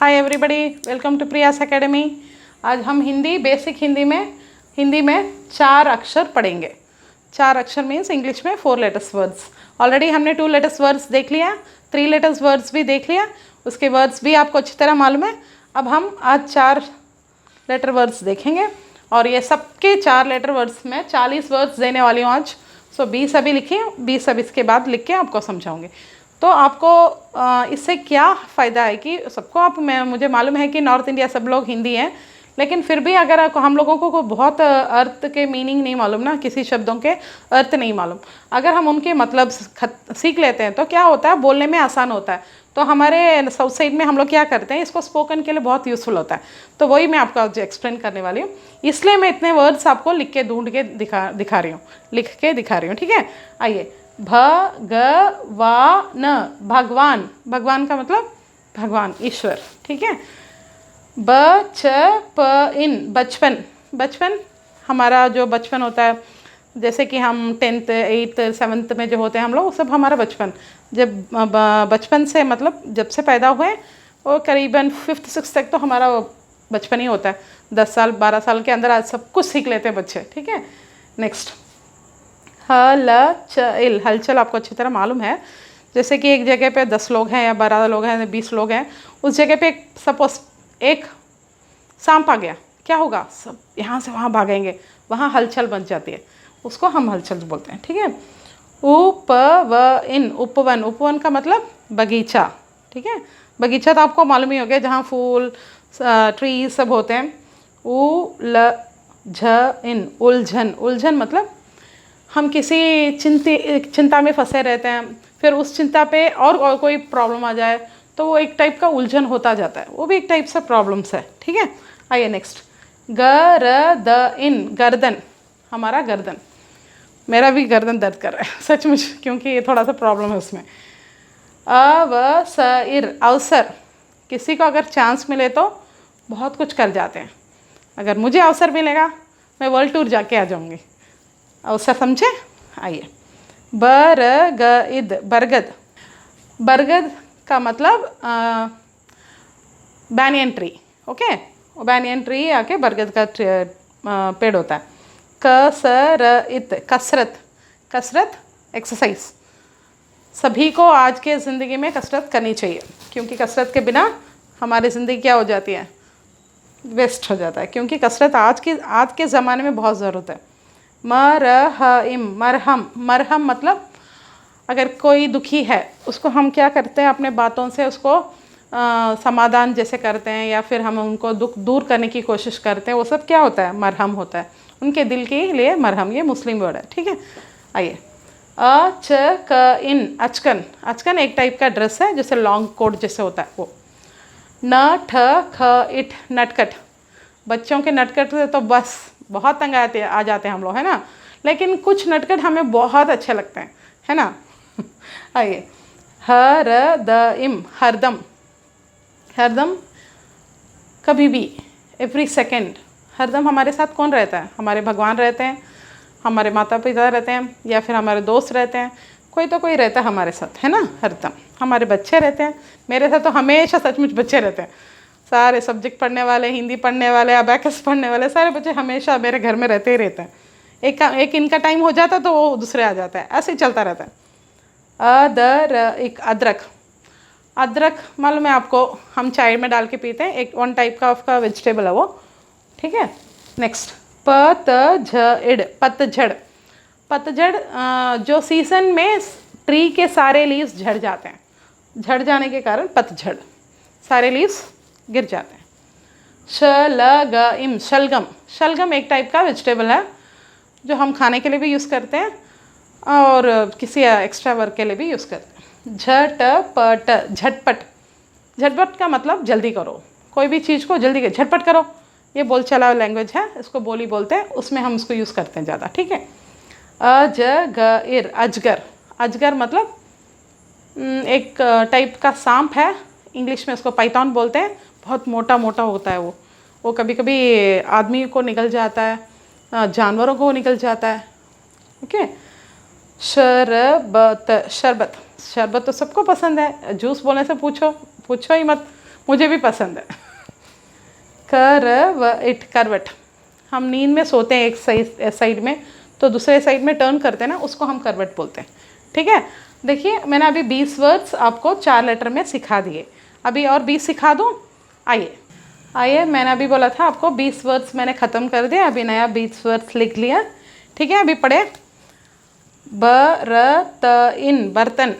Hi everybody, welcome to Priyas Academy. आज हम basic Hindi में 4 अक्षर पढ़ेंगे। 4 अक्षर मीन्स इंग्लिश में 4 लेटर्स वर्ड्स। ऑलरेडी हमने 2 लेटर्स वर्ड्स देख लिया, 3 लेटर्स वर्ड्स भी देख लिया, उसके वर्ड्स भी आपको अच्छी तरह मालूम है। अब हम आज 4 लेटर वर्ड्स देखेंगे और ये सबके 4 लेटर वर्ड्स में 40 वर्ड्स देने वाली हूँ आज। सो 20 अभी लिखिए, 20 अब इसके बाद लिख के आपको समझाऊंगी। तो आपको इससे क्या फ़ायदा है कि सबको मुझे मालूम है कि नॉर्थ इंडिया सब लोग हिंदी हैं, लेकिन फिर भी अगर हम लोगों को बहुत अर्थ के मीनिंग नहीं मालूम ना, किसी शब्दों के अर्थ नहीं मालूम, अगर हम उनके मतलब सीख लेते हैं तो क्या होता है, बोलने में आसान होता है। तो हमारे साउथ साइड में हम लोग क्या करते हैं, इसको स्पोकन के लिए बहुत यूज़फुल होता है। तो वही मैं आपको आज एक्सप्लेन करने वाली हूँ, इसलिए मैं इतने वर्ड्स आपको लिख के ढूंढ के दिखा रही हूँ। ठीक है, आइए। भगवान, भगवान का मतलब भगवान, ईश्वर। ठीक है। बचपन, बचपन हमारा जो बचपन होता है, जैसे कि हम 10th 8th 7th में जो होते हैं हम लोग, सब हमारा बचपन। जब बचपन से मतलब जब से पैदा हुए और करीबन 5th 6th तक तो हमारा बचपन ही होता है। 10 साल 12 साल के अंदर आज सब कुछ सीख लेते हैं बच्चे। ठीक है। नेक्स्ट, हलचल आपको अच्छी तरह मालूम है। जैसे कि एक जगह पे 10 लोग हैं या 12 लोग हैं, 20 लोग हैं, उस जगह पे सपोज एक सांप आ गया, क्या होगा, सब यहाँ से वहाँ भागेंगे, वहाँ हलचल बन जाती है, उसको हम हलचल बोलते हैं। ठीक है। उपवन का मतलब बगीचा। ठीक है। बगीचा तो आपको मालूम ही हो गया, जहाँ फूल ट्री सब होते हैं। उलझन मतलब हम किसी चिंता में फंसे रहते हैं, फिर उस चिंता पे और कोई प्रॉब्लम आ जाए तो वो एक टाइप का उलझन होता जाता है, वो भी एक टाइप से प्रॉब्लम्स है। ठीक है। आइए नेक्स्ट, गर्दन, हमारा गर्दन। मेरा भी गर्दन दर्द कर रहा है सचमुच, क्योंकि ये थोड़ा सा प्रॉब्लम है उसमें। अवसर, किसी को अगर चांस मिले तो बहुत कुछ कर जाते हैं। अगर मुझे अवसर मिलेगा मैं वर्ल्ड टूर जाके आ जाऊँगी। अवसर समझे। आइए। बरगद का मतलब बैनियन ट्री। ओके, वो बैनियन ट्री आके बरगद का पेड़ होता है। कसरत एक्सरसाइज। सभी को आज के ज़िंदगी में कसरत करनी चाहिए, क्योंकि कसरत के बिना हमारी ज़िंदगी क्या हो जाती है, वेस्ट हो जाता है। क्योंकि कसरत आज के ज़माने में बहुत ज़रूरत है। मरहम मतलब अगर कोई दुखी है उसको हम क्या करते हैं, अपने बातों से उसको समाधान जैसे करते हैं, या फिर हम उनको दुख दूर करने की कोशिश करते हैं, वो सब क्या होता है, मरहम होता है। उनके दिल के लिए मरहम, ये मुस्लिम वर्ड है। ठीक है। आइए। अचकन एक टाइप का ड्रेस है, जैसे लॉन्ग कोट जैसे होता है वो। नटखट, बच्चों के नटखट से तो बस बहुत तंग आ जाते हैं हम लोग, है ना, लेकिन कुछ नटखट हमें बहुत अच्छे लगते हैं, है ना। आइए। हरदम कभी भी, एवरी सेकेंड। हरदम हमारे साथ कौन रहता है, हमारे भगवान रहते हैं, हमारे माता पिता रहते हैं, या फिर हमारे दोस्त रहते हैं, कोई रहता है हमारे साथ, है ना। हरदम हमारे बच्चे रहते हैं, मेरे साथ तो हमेशा सचमुच बच्चे रहते हैं। सारे सब्जेक्ट पढ़ने वाले, हिंदी पढ़ने वाले, अबैकस पढ़ने वाले, सारे बच्चे हमेशा मेरे घर में रहते ही रहते हैं। एक इनका टाइम हो जाता तो वो दूसरे आ जाता है, ऐसे ही चलता रहता है। अदरक मालूम है आपको, हम चाय में डाल के पीते हैं, एक वन टाइप का वेजिटेबल है वो। ठीक है। नेक्स्ट, पतझड़ जो सीज़न में ट्री के सारे लीव्स झड़ जाते हैं, झड़ जाने के कारण पतझड़, सारे लीव्स गिर जाते हैं। शलगम एक टाइप का वेजिटेबल है, जो हम खाने के लिए भी यूज़ करते हैं और किसी एक्स्ट्रा वर्क के लिए भी यूज़ करते हैं। झटपट का मतलब जल्दी करो, कोई भी चीज़ को जल्दी झटपट करो, ये बोल चला लैंग्वेज है, इसको बोली बोलते हैं, उसमें हम इसको यूज़ करते हैं ज़्यादा। ठीक है। अजगर मतलब एक टाइप का सांप है, इंग्लिश में उसको पाइथन बोलते हैं, बहुत मोटा होता है वो कभी कभी आदमी को निकल जाता है, जानवरों को निकल जाता है। ओके। शरबत तो सबको पसंद है, जूस बोलने से पूछो ही मत, मुझे भी पसंद है। करवट, करवट, हम नींद में सोते हैं एक साइड में, तो दूसरे साइड में टर्न करते हैं ना, उसको हम करवट बोलते हैं। ठीक है, देखिए मैंने अभी 20 वर्ड्स आपको 4 लेटर में सिखा दिए, अभी और 20 सिखा दूँ? आइए आइए, मैंने अभी बोला था आपको 20 वर्ड्स मैंने ख़त्म कर दिया, अभी नया 20 वर्ड्स लिख लिया। ठीक है, अभी पढ़े। बर्तन, बर्तन,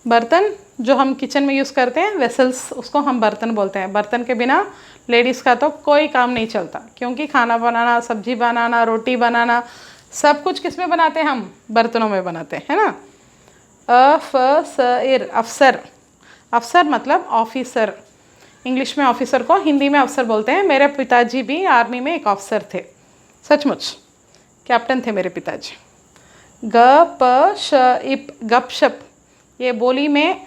बर्तन जो हम किचन में यूज़ करते हैं, वेसल्स, उसको हम बर्तन बोलते हैं। बर्तन के बिना लेडीज़ का तो कोई काम नहीं चलता, क्योंकि खाना बनाना, सब्जी बनाना, रोटी बनाना, सब कुछ किस में बनाते हैं हम? बर्तनों में बनाते हैं, है ना। अफसर, अफसर, अफसर मतलब ऑफिसर। इंग्लिश में ऑफिसर को हिंदी में अफसर बोलते हैं। मेरे पिताजी भी आर्मी में एक ऑफिसर थे, सचमुच कैप्टन थे मेरे पिताजी। गपशप, गपशप, ये बोली में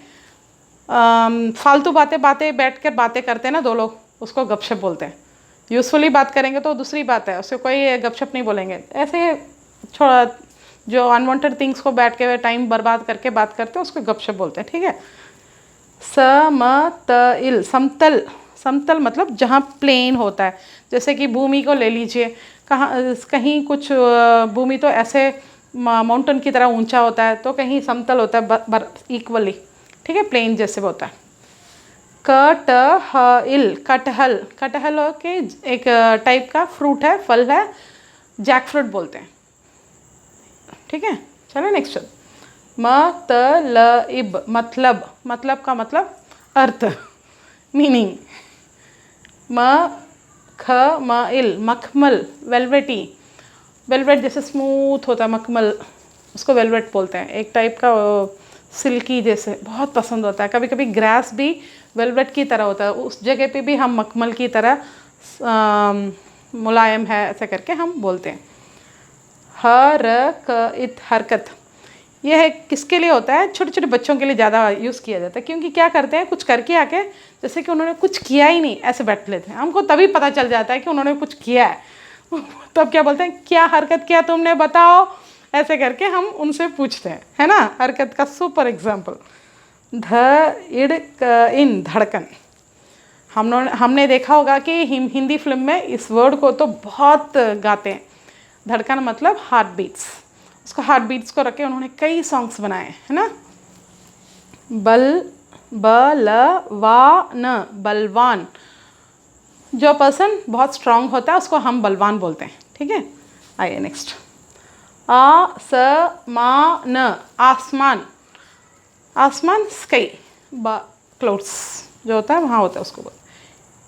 फालतू बातें बैठ कर बातें करते हैं ना दो लोग, उसको गपशप बोलते हैं। यूज़फुली बात करेंगे तो दूसरी बात है, उससे कोई गपशप नहीं बोलेंगे। ऐसे थोड़ा जो अनवांटेड थिंग्स को बैठ के टाइम बर्बाद करके बात करते हैं, उसको गपशप बोलते हैं। ठीक है। समतल, समतल, समतल मतलब जहाँ प्लेन होता है, जैसे कि भूमि को ले लीजिए, कहीं कुछ भूमि तो ऐसे माउंटेन की तरह ऊंचा होता है, तो कहीं समतल होता है इक्वली। ठीक है, प्लेन जैसे होता है। कटहल, कटहल, कटहल के एक टाइप का फ्रूट है, फल है, जैक फ्रूट बोलते हैं। ठीक है, चलो नेक्स्ट शब्द। मतलब, मतलब, मतलब का मतलब अर्थ, मीनिंग। मखमल, मखमल, वेलवेटी, वेलवेट जैसे स्मूथ होता है मखमल, उसको वेलवेट बोलते हैं। एक टाइप का सिल्की जैसे, बहुत पसंद होता है। कभी कभी ग्रास भी वेलवेट की तरह होता है, उस जगह पे भी हम मखमल की तरह मुलायम है ऐसे करके हम बोलते हैं। हरकत, हरकत, यह है किसके लिए होता है? छोटे छोटे बच्चों के लिए ज़्यादा यूज़ किया जाता है, क्योंकि क्या करते हैं, कुछ करके आके जैसे कि उन्होंने कुछ किया ही नहीं ऐसे बैठ लेते हैं, हमको तभी पता चल जाता है कि उन्होंने कुछ किया है। तब क्या बोलते हैं, क्या हरकत किया तुमने बताओ, ऐसे करके हम उनसे पूछते हैं, है ना। हरकत का सुपर एग्जाम्पल। इन, धड़कन, हमने देखा होगा कि हिंदी फिल्म में इस वर्ड को तो बहुत गाते हैं। धड़कन मतलब हार्ट बीट्स, उसको हार्ट बीट्स को रख के उन्होंने कई सॉन्ग्स बनाए, है ना। बलवान, बलवान, जो पर्सन बहुत स्ट्रांग होता है उसको हम बलवान बोलते हैं। ठीक है, आइए नेक्स्ट। आसमान, आसमान, आसमान स्काई, क्लाउड्स जो होता है वहाँ होता है, उसको बोलते हैं।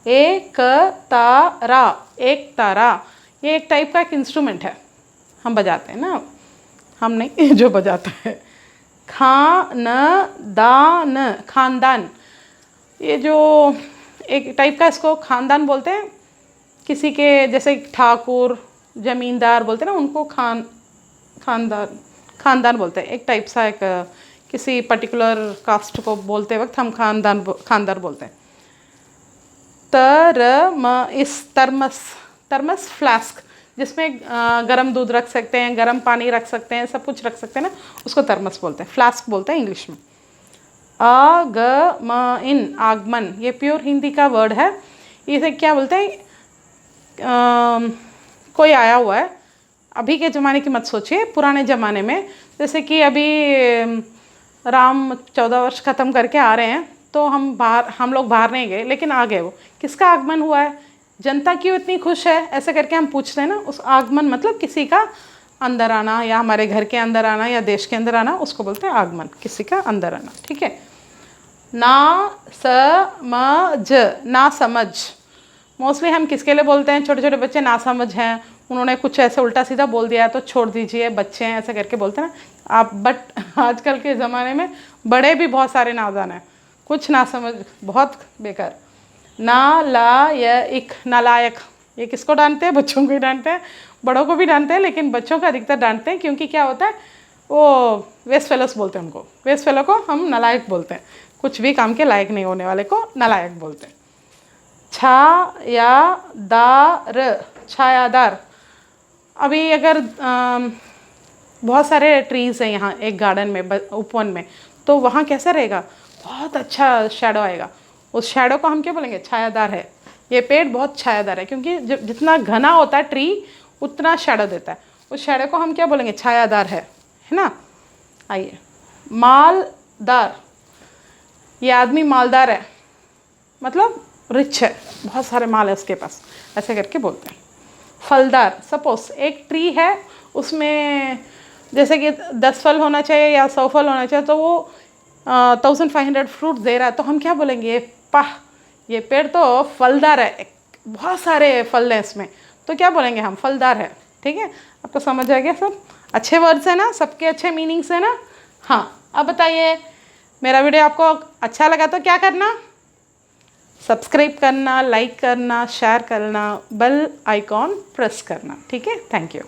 एक तारा, एक तारा, ये एक टाइप का एक इंस्ट्रूमेंट है, हम बजाते हैं ना, हम नहीं जो बजाता है। खानदान, खानदान, ये जो एक टाइप का, इसको खानदान बोलते हैं। किसी के जैसे ठाकुर, जमींदार बोलते हैं ना, उनको खानदान, खानदान बोलते हैं। एक टाइप सा एक किसी पर्टिकुलर कास्ट को बोलते वक्त हम खानदार बोलते हैं। तरमस, तरमस फ्लास्क, जिसमें गर्म दूध रख सकते हैं, गर्म पानी रख सकते हैं, सब कुछ रख सकते हैं ना, उसको तरमस बोलते हैं। फ्लास्क बोलते हैं इंग्लिश में। आगमन, आगमन, ये प्योर हिंदी का वर्ड है। इसे क्या बोलते हैं, कोई आया हुआ है। अभी के ज़माने की मत सोचिए, पुराने ज़माने में, जैसे कि अभी राम 14 वर्ष ख़त्म करके आ रहे हैं, तो हम लोग बाहर नहीं गए, लेकिन आ गए। वो किसका आगमन हुआ है, जनता क्यों इतनी खुश है, ऐसे करके हम पूछते हैं ना। उस आगमन मतलब किसी का अंदर आना, या हमारे घर के अंदर आना, या देश के अंदर आना, उसको बोलते हैं आगमन, किसी का अंदर आना। ठीक है। ना समझ, ना समझ, मोस्टली हम किसके लिए बोलते हैं, छोटे छोटे बच्चे ना समझ हैं, उन्होंने कुछ ऐसे उल्टा सीधा बोल दिया तो छोड़ दीजिए, बच्चे हैं ऐसे करके बोलते हैं ना आप। बट आजकल के ज़माने में बड़े भी बहुत सारे नादान हैं, कुछ ना समझ, बहुत बेकार। नालायक, नालायक, ये किसको डांटते हैं, बच्चों को ही डांटते हैं, बड़ों को भी डांटते हैं, लेकिन बच्चों को अधिकतर डांटते हैं, क्योंकि क्या होता है, वो वेस्ट फेलोस बोलते हैं उनको। वेस्ट फेलो को हम नालायक बोलते हैं, कुछ भी काम के लायक नहीं होने वाले को नालायक बोलते हैं। छायादार, छायादार, अभी अगर बहुत सारे ट्रीज़ हैं यहाँ एक गार्डन में, उपवन में, तो वहाँ कैसा रहेगा, बहुत अच्छा शैडो आएगा। उस शैडो को हम क्या बोलेंगे, छायादार है। ये पेड़ बहुत छायादार है, क्योंकि जितना घना होता है ट्री उतना शैडो देता है। उस शैडो को हम क्या बोलेंगे, छायादार है ना। आइए, मालदार, ये आदमी मालदार है, मतलब रिच है, बहुत सारे माल है उसके पास, ऐसे करके बोलते हैं। फलदार, सपोज एक ट्री है, उसमें जैसे कि 10 फल होना चाहिए या 100 फल होना चाहिए, तो वो 1500 फ्रूट दे रहा है, तो हम क्या बोलेंगे, पाह, ये पेड़ तो फलदार है, बहुत सारे फल हैं इसमें, तो क्या बोलेंगे हम, फलदार है। ठीक है, आपको समझ आ गया सब? अच्छे वर्ड्स है ना, सबके अच्छे मीनिंग्स है ना। हाँ, अब बताइए, मेरा वीडियो आपको अच्छा लगा तो क्या करना, सब्सक्राइब करना, लाइक करना, शेयर करना, बेल आइकॉन प्रेस करना। ठीक है, थैंक यू।